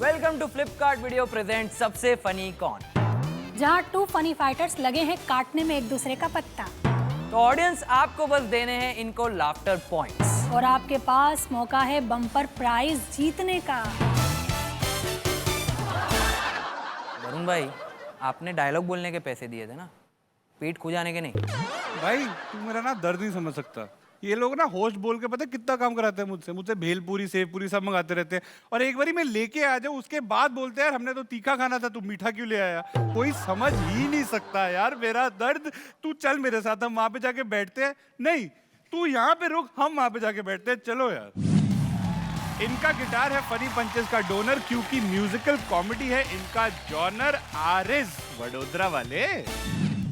Welcome to Flipkart video present सबसे funny कौन, जहाँ 2 फनी फाइटर्स लगे हैं काटने में एक दूसरे का पत्ता। तो ऑडियंस आपको बस देने हैं इनको लाफ्टर पॉइंट्स और आपके पास मौका है बम्पर प्राइज जीतने का। वरुण भाई, आपने डायलॉग बोलने के पैसे दिए थे ना, पीठ खुजाने के नहीं। भाई तू मेरा ना दर्द नहीं समझ सकता। ये लोग ना होस्ट बोल के पता है कितना काम कराते हैं मुझसे भेलपूरी सेवपूरी सब मंगाते रहते हैं, और एक बारी मैं लेके आ जाऊँ उसके बाद बोलते हैं यार हमने तो तीखा खाना था, तू मीठा क्यों ले आया। कोई समझ ही नहीं सकता यार मेरा दर्द। तू चल मेरे साथ, हम वहां पे जाके बैठते हैं। नहीं तू यहाँ पे रुक, हम वहां पे जाके बैठते हैं। चलो यार। इनका गिटार है फनी पंचेस का डोनर, क्योंकि म्यूजिकल कॉमेडी है इनका जॉनर। आरिज वडोदरा वाले।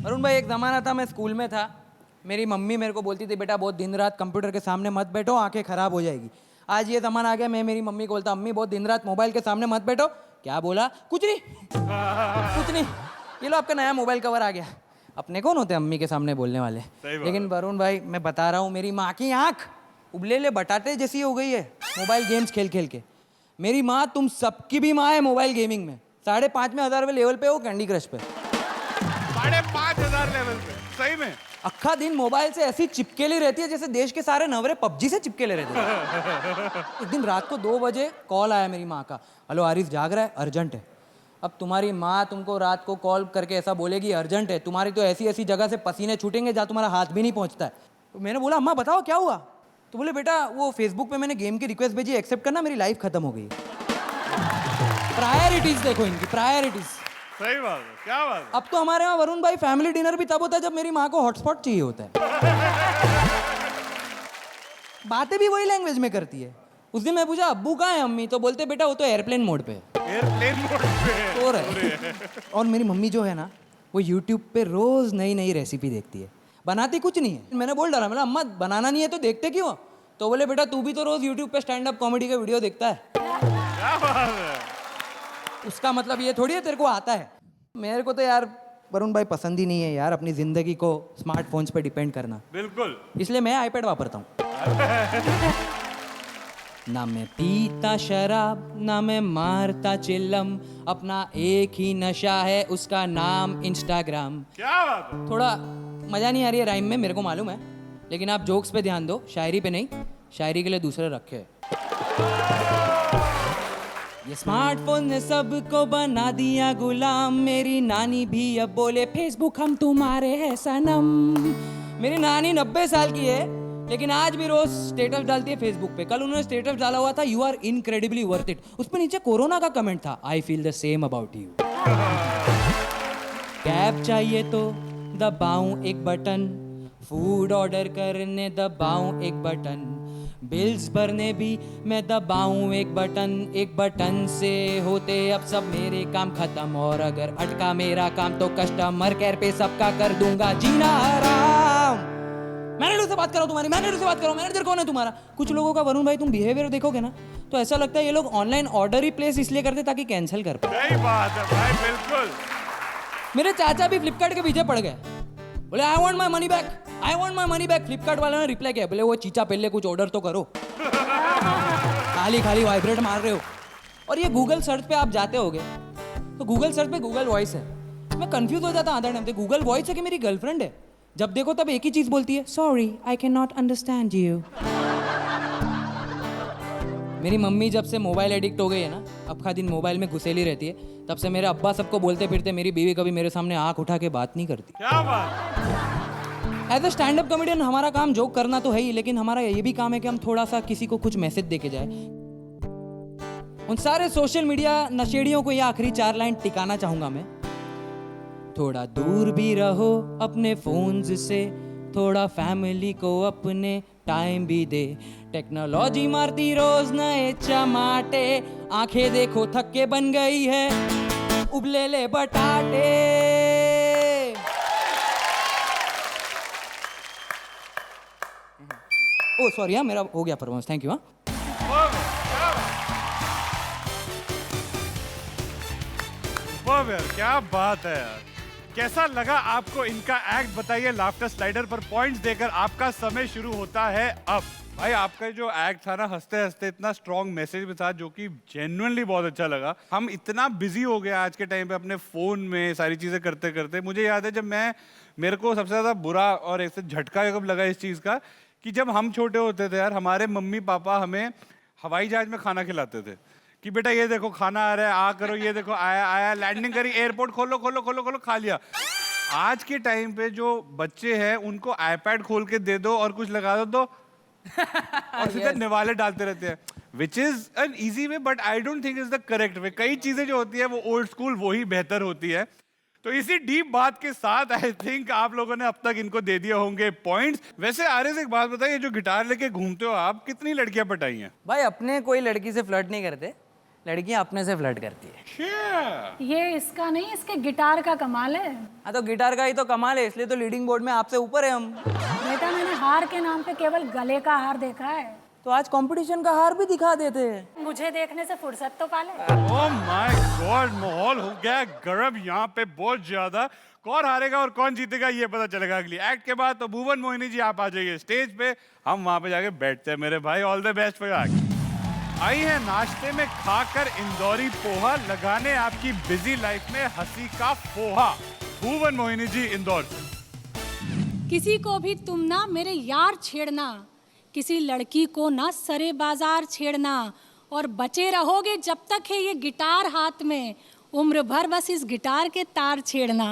वरुण भाई, एक जमाना था मैं स्कूल में था, मेरी मम्मी मेरे को बोलती थी बेटा बहुत दिन रात कंप्यूटर के सामने मत बैठो, आंखें खराब हो जाएगी। आज ये जमाना आ गया, मैं मेरी मम्मी को बोलता अम्मी बहुत दिन रात मोबाइल के सामने मत बैठो। क्या बोला? कुछ नहीं कुछ नहीं, ये लो आपका नया मोबाइल कवर आ गया। अपने कौन होते अम्मी के सामने बोलने वाले। लेकिन वरुण भाई मैं बता रहा हूँ, मेरी माँ की आंख उबले बटाटे जैसी हो गई है मोबाइल गेम्स खेल खेल के। मेरी माँ तुम सबकी भी माँ है मोबाइल गेमिंग में। 5,500 लेवल पे हो कैंडी क्रश पे। 5,500 लेवल पे सही में अक्खा दिन मोबाइल से ऐसी चिपकेली रहती है जैसे देश के सारे नवरे पबजी से चिपकेले रहते हैं। एक दिन रात को 2 बजे कॉल आया मेरी माँ का, हेलो आरिफ जाग रहा है, अर्जेंट है। अब तुम्हारी माँ तुमको रात को कॉल करके ऐसा बोलेगी अर्जेंट है, तुम्हारी तो ऐसी ऐसी जगह से पसीने छूटेंगे जहाँ तुम्हारा हाथ भी नहीं पहुँचता है। तो मैंने बोला अम्मा बताओ क्या हुआ। तो बोले बेटा वो फेसबुक पे मैंने गेम की रिक्वेस्ट भेजी, एक्सेप्ट करना, मेरी लाइफ खत्म हो गई। प्रायोरिटीज देखो इनकी, प्रायोरिटीज। सही बात है, क्या बात है। अब तो हमारे यहाँ वरुण भाई फैमिली डिनर भी तब होता है जब मेरी माँ को हॉटस्पॉट चाहिए होता है। बातें भी वही लैंग्वेज में करती है। उस दिन मैं पूछा अब्बू कहाँ है अम्मी, तो बोलते बेटा वो तो एयरप्लेन मोड पे है। एयरप्लेन मोड पे है। तो रहे। और मेरी मम्मी जो है ना, वो यूट्यूब पे रोज नई नई रेसिपी देखती है, बनाती कुछ नहीं है। मैंने बोल डाला, मैंने अम्मा बनाना नहीं है तो देखते क्यों। तो बोले बेटा तू भी तो रोज यूट्यूब पे स्टैंड अप कॉमेडी का वीडियो देखता है। क्या बात है। उसका मतलब ये थोड़ी है तेरे को आता है। मेरे को तो यार वरुण भाई पसंद ही नहीं है यार अपनी जिंदगी को स्मार्टफोन्स पे डिपेंड करना। बिल्कुल। इसलिए मैं आईपैड वापरता हूँ। ना मैं पीता शराब, ना मैं मारता चिल्लम, अपना एक ही नशा है उसका नाम इंस्टाग्राम। क्या बात है। थोड़ा मजा नहीं आ रही है राइम में, मेरे को मालूम है, लेकिन आप जोक्स पे ध्यान दो, शायरी पे नहीं। शायरी के लिए दूसरे रखे। ये स्मार्टफोन ने सबको बना दिया गुलाम, मेरी नानी भी अब बोले फेसबुक हम तुम्हारे हैं सनम। मेरी नानी 90 साल की है, लेकिन आज भी रोज स्टेटस डालती है फेसबुक पे। कल उन्होंने स्टेटस डाला हुआ था you are incredibly worth it, उस पर नीचे कोरोना का कमेंट था I feel the same about you. Cab चाहिए तो दबाऊं एक बटन, फूड ऑर्डर करने दबाऊं एक बटन, बिल्स भरने भी मैं दबाऊं एक बटन। एक बटन से होते अब सब मेरे काम खत्म, और अगर अटका मेरा काम तो कस्टमर केयर पे सबका कर दूंगा जीना हराम। मैनेजर से बात करो तुम्हारी, मैनेजर से बात करो, मैनेजर कौन है तुम्हारा। कुछ लोगों का वरुण भाई तुम बिहेवियर देखोगे ना तो ऐसा लगता है ये लोग ऑनलाइन ऑर्डर ही प्लेस इसलिए करते ताकि कैंसिल कर पाए। सही बात है भाई, बिल्कुल। मेरे चाचा भी फ्लिपकार्ट के पीछे पड़ गए, बोले I want my money back, I want my money back. Flipkart वाले ने रिप्लाई किया, बोले वो चीचा पहले कुछ ऑर्डर तो करो, खाली खाली वाइब्रेट मार रहे हो। और ये गूगल सर्च पे आप जाते होगे तो गूगल सर्च पे गूगल वॉइस है, मैं कंफ्यूज हो जाता आधा टाइम से, गूगल वॉइस है कि मेरी गर्लफ्रेंड है। जब देखो तब एक ही चीज बोलती है, sorry I can not understand you. मेरी मम्मी जब से मोबाइल एडिक्ट हो गई है ना, अक्खा दिन मोबाइल में घुसेली रहती है, तब से मेरे अब्बा सबको बोलते फिरते मेरी बीवी कभी मेरे सामने आंख उठा के बात नहीं करती। क्या बात। As a stand up comedian हमारा काम जोक करना तो है ही, लेकिन हमारा ये भी काम है कि हम थोड़ा सा किसी को कुछ मैसेज दे के जाए। उन सारे सोशल मीडिया नशेड़ियों को ये आखिरी 4 लाइन टिकाना चाहूंगा मैं। थोड़ा दूर भी रहो अपने फोन्स से, थोड़ा फैमिली को अपने टाइम भी दे। टेक्नोलॉजी मारती रोज नए चमाटे, आंखें देखो थक के बन गई है उबले ले बटाटे। ओ सॉरी यार, मेरा हो गया परफॉर्मेंस, थैंक यू। हाँ वाह यार, क्या बात है यार। कैसा लगा आपको इनका एक्ट बताइए लाफ्टर स्लाइडर पर पॉइंट्स देकर आपका समय शुरू होता है अब। भाई आपका जो एक्ट था ना हंसते हंसते इतना स्ट्रॉन्ग मैसेज में था जो कि जेन्युइनली बहुत अच्छा लगा। हम इतना बिजी हो गए आज के टाइम पे अपने फोन में सारी चीजें करते करते। मुझे याद है जब मेरे को सबसे ज्यादा बुरा और ऐसे झटका कब लगा इस चीज का कि जब हम छोटे होते थे यार हमारे मम्मी पापा हमें हवाई जहाज में खाना खिलाते थे कि बेटा ये देखो खाना आ रहा है आ करो, ये देखो आया आया, लैंडिंग करी, एयरपोर्ट खोलो खोलो खोलो खोलो, खा लिया। आज के टाइम पे जो बच्चे हैं उनको आईपैड खोल के दे दो और कुछ लगा दो तो और सीधा निवाले डालते रहते हैं, which is an easy way but I don't think is the correct way. कई चीजें जो होती है वो ओल्ड स्कूल वो ही बेहतर होती है। तो इसी डीप बात के साथ आई थिंक आप लोगों ने अब तक इनको दे दिए होंगे पॉइंट्स। वैसे आर्य से एक बात बताइए, जो गिटार लेके घूमते हो आप, कितनी लड़कियां पटाई हैं? भाई अपने कोई लड़की से फ्लर्ट नहीं करते, लड़कियां अपने से फ्लर्ट करती है। ये इसका नहीं, इसके गिटार का कमाल है। हाँ तो गिटार का ही तो कमाल है, इसलिए तो लीडिंग बोर्ड में आपसे ऊपर है हम। बेटा मैंने हार के नाम पे केवल गले का हार देखा है। तो आज कंपटीशन का हार भी दिखा देते हैं। मुझे देखने से फुर्सत तो पाले। ओह माय गॉड, माहौल हो गया गर्म यहाँ पे बहुत ज्यादा। कौन हारेगा और कौन जीतेगा ये पता चलेगा अगली एक्ट के बाद। तो भुवन मोहिनी जी आप आ जाइए स्टेज पे, हम वहां पे जाके बैठते हैं मेरे भाई। All the best for your act. आई है नाश्ते में खाकर इंदौरी पोहा, लगाने आपकी बिजी लाइफ में हंसी का पोहा। भुवन मोहिनी जी इंदौर से। किसी को भी तुम ना मेरे यार छेड़ना, किसी लड़की को ना सरे बाजार छेड़ना, और बचे रहोगे जब तक है ये गिटार हाथ में, उम्र भर बस इस गिटार के तार छेड़ना।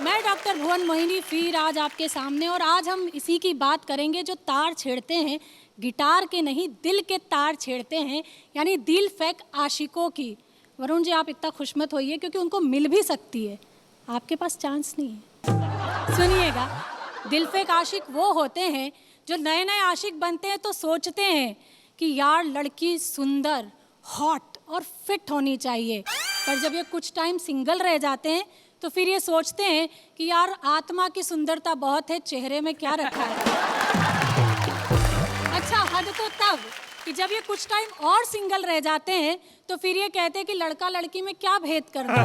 मैं डॉक्टर भुवन मोहिनी फिर आज आपके सामने, और आज हम इसी की बात करेंगे जो तार छेड़ते हैं, गिटार के नहीं दिल के तार छेड़ते हैं, यानी दिल फेंक आशिकों की। वरुण जी आप इतना खुश मत होइए क्योंकि उनको मिल भी सकती है, आपके पास चांस नहीं है। सुनिएगा, दिल फेंक आशिक वो होते हैं जो नए नए आशिक बनते हैं तो सोचते हैं कि यार लड़की सुंदर, हॉट और फिट होनी चाहिए, पर जब ये कुछ टाइम सिंगल रह जाते हैं तो फिर ये सोचते हैं कि यार आत्मा की सुंदरता बहुत है, चेहरे में क्या रखा है। अच्छा हद तो तब कि जब ये कुछ टाइम और सिंगल रह जाते हैं तो फिर ये कहते हैं कि लड़का लड़की में क्या भेद करना,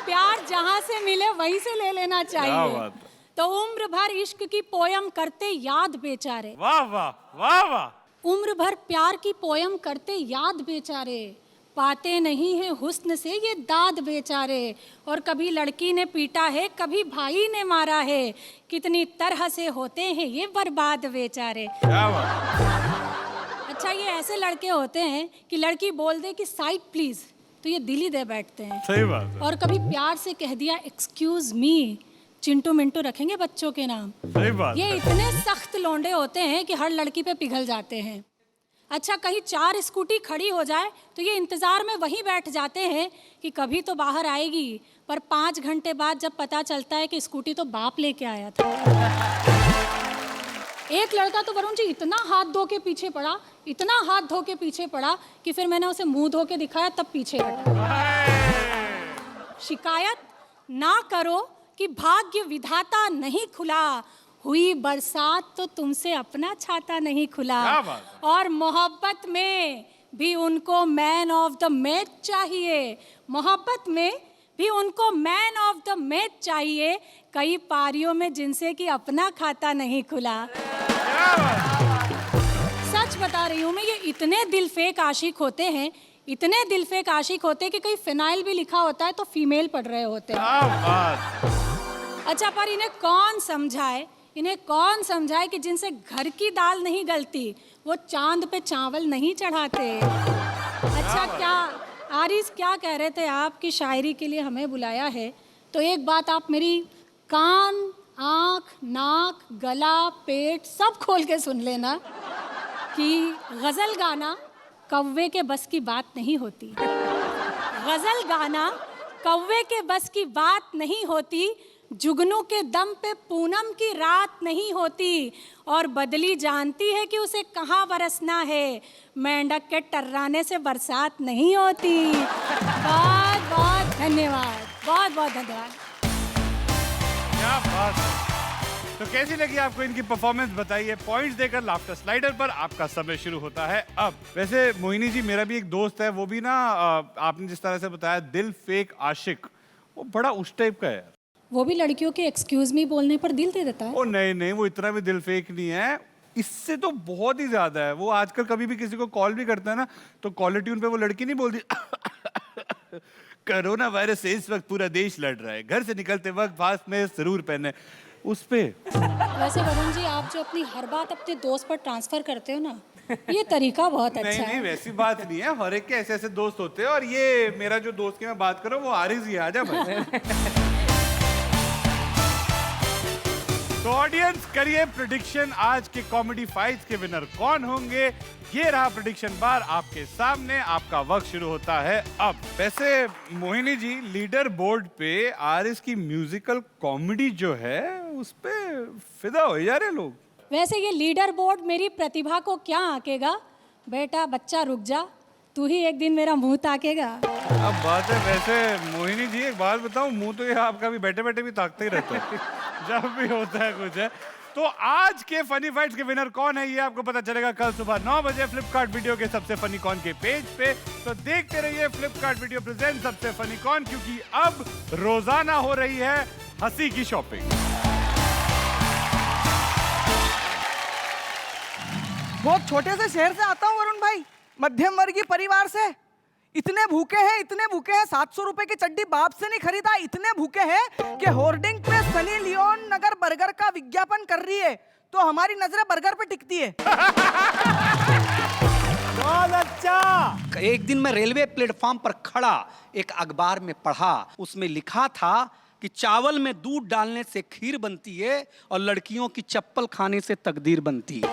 प्यार जहां से मिले वहीं से ले लेना चाहिए। तो उम्र भर इश्क की पोयम करते याद बेचारे, वाह वाह वाह वाह। उम्र भर प्यार की पोयम करते याद बेचारे, पाते नहीं है हुस्न से ये दाद बेचारे, और कभी लड़की ने पीटा है कभी भाई ने मारा है, कितनी तरह से होते हैं ये बर्बाद बेचारे। क्या बात। अच्छा ये ऐसे लड़के होते हैं कि लड़की बोल दे कि साइड प्लीज तो ये दिल ही दे बैठते हैं। सही बात है। और कभी प्यार से कह दिया एक्सक्यूज मी, चिंटू मिंटू रखेंगे बच्चों के नाम। सही बात ये है। इतने सख्त लौंडे होते हैं कि हर लड़की पे पिघल जाते हैं। अच्छा कहीं 4 स्कूटी खड़ी हो जाए तो ये इंतजार में वहीं बैठ जाते हैं कि कभी तो बाहर आएगी, पर 5 घंटे बाद जब पता चलता है कि स्कूटी तो बाप लेके आया था। एक लड़का तो वरुण जी इतना हाथ धो के पीछे पड़ा, इतना हाथ धो के पीछे पड़ा कि फिर मैंने उसे मुंह धो के दिखाया तब पीछे हटा। शिकायत ना करो कि भाग्य विधाता नहीं खुला, हुई बरसात तो तुमसे अपना छाता नहीं खुला। और मोहब्बत में भी उनको मैन ऑफ द मैच चाहिए, मोहब्बत में भी उनको मैन ऑफ द मैच चाहिए, कई पारियों में जिनसे कि अपना खाता नहीं खुला। सच बता रही हूँ मैं, ये इतने दिल फेक आशिक होते हैं, इतने दिल फेक आशिक होते हैं कि कहीं फिनाइल भी लिखा होता है तो फीमेल पढ़ रहे होते हैं। अच्छा पर इन्हें कौन समझाए, इन्हें कौन समझाए कि जिनसे घर की दाल नहीं गलती वो चांद पे चावल नहीं चढ़ाते। अच्छा क्या आरिस क्या कह रहे थे आप कि शायरी के लिए हमें बुलाया है, तो एक बात आप मेरी कान आँख नाक गला पेट सब खोल के सुन लेना कि गज़ल गाना कौवे के बस की बात नहीं होती। गज़ल गाना कौवे के बस की बात नहीं होती, जुगनू के दम पे पूनम की रात नहीं होती, और बदली जानती है कि उसे कहाँ बरसना है, मेंढक के टर्राने से बरसात नहीं होती। बहुत बहुत धन्यवाद, बहुत बहुत धन्यवाद। क्या बात है। तो कैसी लगी आपको इनकी परफॉर्मेंस बताइए। पॉइंट्स देकर लाफ्टर स्लाइडर पर आपका समय शुरू होता है अब। वैसे मोहिनी जी, मेरा भी एक दोस्त है, वो भी ना आपने जिस तरह से बताया दिल फेक आशिक, वो बड़ा उस टाइप का है। वो भी लड़कियों के एक्सक्यूज मी बोलने पर दिल दे देता है। ओ नहीं नहीं, वो इतना भी दिल फेक नहीं है, इससे तो बहुत ही ज्यादा है। वो आजकल कभी भी किसी को कॉल भी करता है ना, तो कॉलर ट्यून पे वो लड़की नहीं बोलती कोरोना वायरस से इस वक्त पूरा देश लड़ रहा है, घर से निकलते वक्त मास्क में जरूर पहने, उस पे। वैसे वरुण जी, आप जो अपनी हर बात अपने दोस्त पर ट्रांसफर करते हो ना, ये तरीका बहुत अच्छा नहीं नहीं, है। वैसी बात नहीं है, हर एक के ऐसे ऐसे दोस्त होते हैं। और ये मेरा जो दोस्त की मैं बात कर रहा हूँ, वो आरिज ही है। आजा भाई। तो ऑडियंस, करिए प्रेडिक्शन, आज के कॉमेडी फाइट्स के विनर कौन होंगे। ये रहा प्रेडिक्शन बार आपके सामने, आपका वक्त शुरू होता है अब। वैसे मोहिनी जी, लीडर बोर्ड पे आरिस की म्यूजिकल कॉमेडी जो है, उस पे फिदा हो जा रहे लोग। वैसे ये लीडर बोर्ड मेरी प्रतिभा को क्या आंकेगा? बेटा बच्चा रुक जा, तू ही एक दिन मेरा मुंह ताकेगा। अब बात है। वैसे मोहिनी जी, एक बात बताऊं, मुंह तो ये आपका भी बैठे बैठे भी ताकते ही रहता है जब भी होता है कुछ है। तो आज के फनी फाइट्स के विनर कौन है, ये आपको पता चलेगा कल सुबह 9 बजे फ्लिपकार्ट वीडियो के सबसे फनी कौन के पेज पे। तो देखते रहिए फ्लिपकार्ट वीडियो प्रेजेंट सबसे फनी कौन, क्योंकि अब रोजाना हो रही है हंसी की शॉपिंग। बहुत छोटे से शहर से आता हूँ वरुण भाई, मध्यम वर्गीय परिवार से। इतने भूखे हैं 700 रुपए की चड्डी बाप से नहीं खरीदा। इतने भूखे हैं कि होर्डिंग पे सनी लियोन नगर बर्गर का विज्ञापन कर रही है, तो हमारी नजरें बर्गर पे टिकती है। बहुत अच्छा। एक दिन मैं रेलवे प्लेटफॉर्म पर खड़ा एक अखबार में पढ़ा, उसमें लिखा था कि चावल में दूध डालने से खीर बनती है और लड़कियों की चप्पल खाने से तकदीर बनती है।